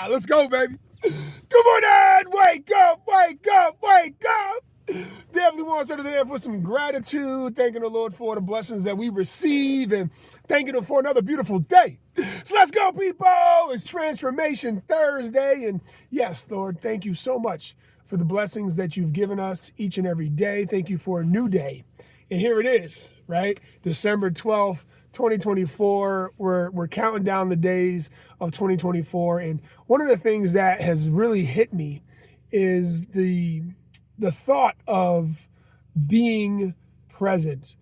Let's go, baby. Good morning. Wake up, wake up, wake up. Definitely want to start there for some gratitude, thanking the Lord for the blessings that we receive and thanking Him for another beautiful day. So let's go, people. It's Transformation Thursday. And yes, Lord, thank you so much for the blessings that you've given us each and every day. Thank you for a new day. And here it is, right? December 12th, 2024. We're counting down the days of 2024. And one of the things that has really hit me is the thought of being present.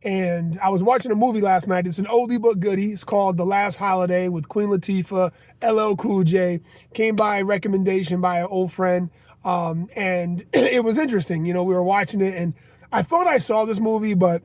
And I was watching a movie last night. It's an oldie but goodie. It's called The Last Holiday with Queen Latifah, LL Cool J. Came by recommendation by an old friend. And it was interesting. You know, we were watching it and I thought I saw this movie, but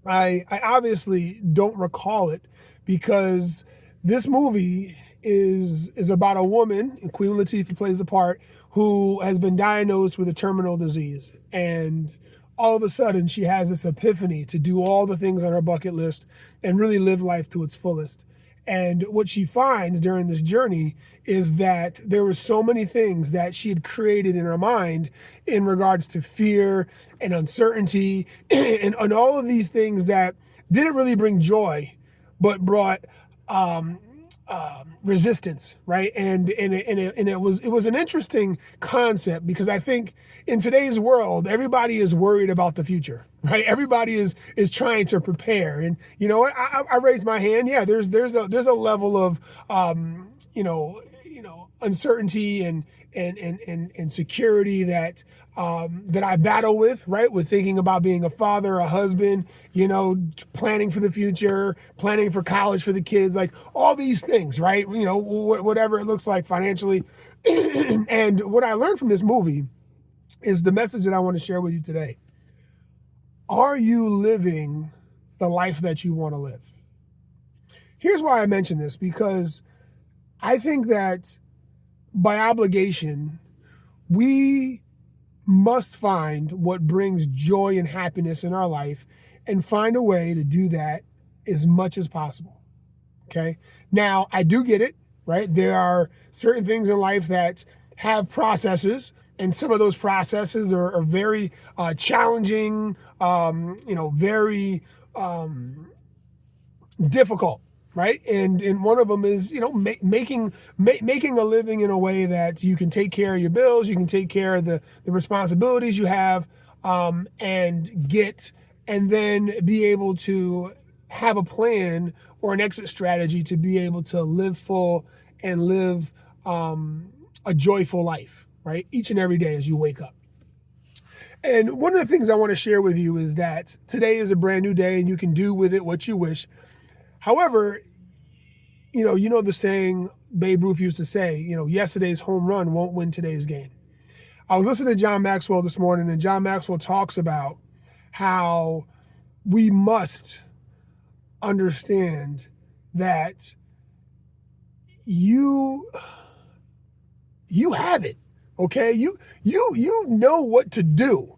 I obviously don't recall it because this movie is about a woman, and Queen Latifah plays the part, who has been diagnosed with a terminal disease. And all of a sudden, she has this epiphany to do all the things on her bucket list and really live life to its fullest. And what she finds during this journey is that there were so many things that she had created in her mind in regards to fear and uncertainty and all of these things that didn't really bring joy, but brought resistance, right? And it was an interesting concept because I think in today's world, everybody is worried about the future, right? Everybody is trying to prepare. And you know what? I raised my hand. Yeah, there's a level of uncertainty and security that I battle with, right? With thinking about being a father, a husband, planning for the future, planning for college for the kids, like all these things, right? Whatever it looks like financially. And what I learned from this movie is the message that I want to share with you today. Are you living the life that you want to live? Here's why I mention this, because I think that by obligation, we must find what brings joy and happiness in our life and find a way to do that as much as possible. Okay. Now, I do get it, right? There are certain things in life that have processes, and some of those processes are very challenging, very difficult. Right. And one of them is, making a living in a way that you can take care of your bills, you can take care of the responsibilities you have, and then be able to have a plan or an exit strategy to be able to live full and live a joyful life, right? Each and every day as you wake up. And one of the things I want to share with you is that today is a brand new day and you can do with it what you wish. However, the saying Babe Ruth used to say, yesterday's home run won't win today's game. I was listening to John Maxwell this morning, and John Maxwell talks about how we must understand that you have it, okay? You know what to do.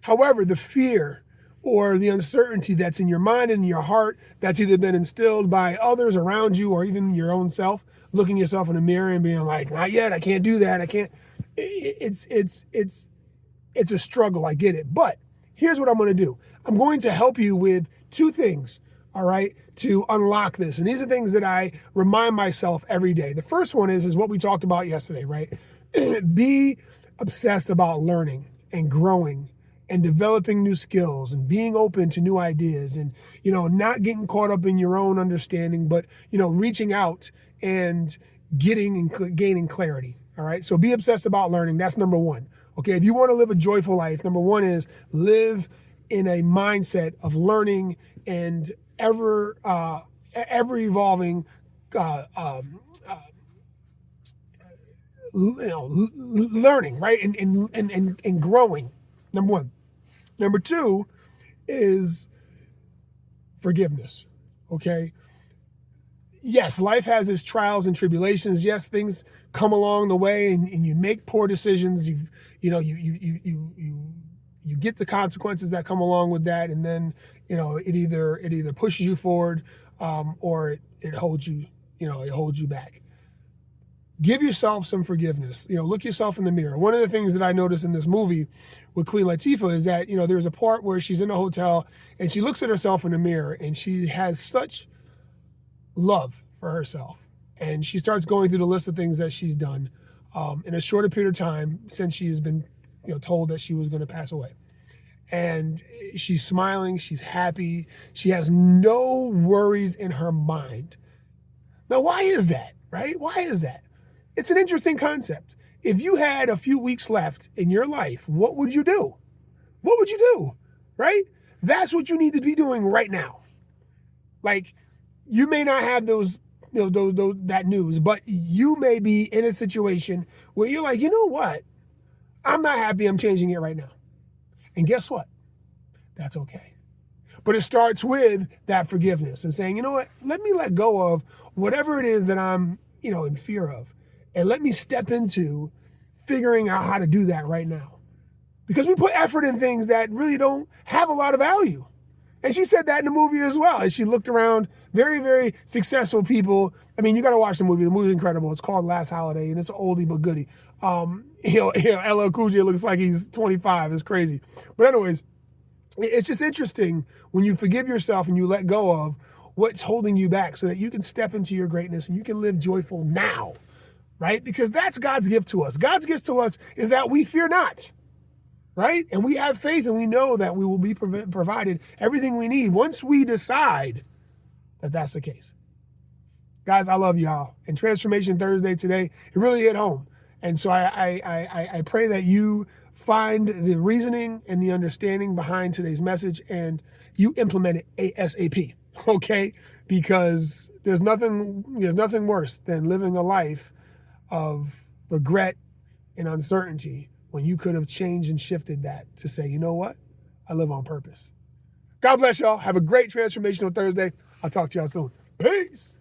However, the fear or the uncertainty that's in your mind and in your heart that's either been instilled by others around you or even your own self, looking yourself in the mirror and being like, not yet, I can't do that, I can't. It's a struggle, I get it. But here's what I'm going to do. I'm going to help you with two things, all right, to unlock this. And these are things that I remind myself every day. The first one is what we talked about yesterday, right? Be obsessed about learning and growing and developing new skills and being open to new ideas and, not getting caught up in your own understanding, but, reaching out and gaining clarity. All right. So be obsessed about learning. That's number one. Okay. If you want to live a joyful life, number one is live in a mindset of learning and ever evolving, learning, right? And growing. Number one. Number two is forgiveness, okay? Yes, life has its trials and tribulations. Yes, things come along the way and you make poor decisions. You get the consequences that come along with that. And then, it either pushes you forward or it holds you, it holds you back. Give yourself some forgiveness. Look yourself in the mirror. One of the things that I noticed in this movie with Queen Latifah is that, there's a part where she's in a hotel and she looks at herself in the mirror and she has such love for herself. And she starts going through the list of things that she's done in a shorter period of time since she's been, told that she was going to pass away. And she's smiling, she's happy, she has no worries in her mind. Now, why is that, right? Why is that? It's an interesting concept. If you had a few weeks left in your life, what would you do? What would you do, right? That's what you need to be doing right now. Like, you may not have that news, but you may be in a situation where you're like, you know what? I'm not happy, I'm changing it right now. And guess what? That's okay. But it starts with that forgiveness and saying, you know what? Let me let go of whatever it is that I'm, in fear of. And let me step into figuring out how to do that right now. Because we put effort in things that really don't have a lot of value. And she said that in the movie as well. As she looked around, very, very successful people. I mean, you got to watch the movie. The movie's incredible. It's called Last Holiday, and it's an oldie but goodie. LL Cool J looks like he's 25. It's crazy. But anyways, it's just interesting when you forgive yourself and you let go of what's holding you back so that you can step into your greatness and you can live joyful now, right? Because that's God's gift to us. God's gift to us is that we fear not. Right? And we have faith and we know that we will be provided everything we need once we decide that that's the case. Guys, I love y'all. And Transformation Thursday today, it really hit home. And so I pray that you find the reasoning and the understanding behind today's message and you implement it ASAP, okay? Because there's nothing worse than living a life of regret and uncertainty when you could have changed and shifted that to say, you know what? I live on purpose. God bless y'all. Have a great Transformational Thursday. I'll talk to y'all soon. Peace.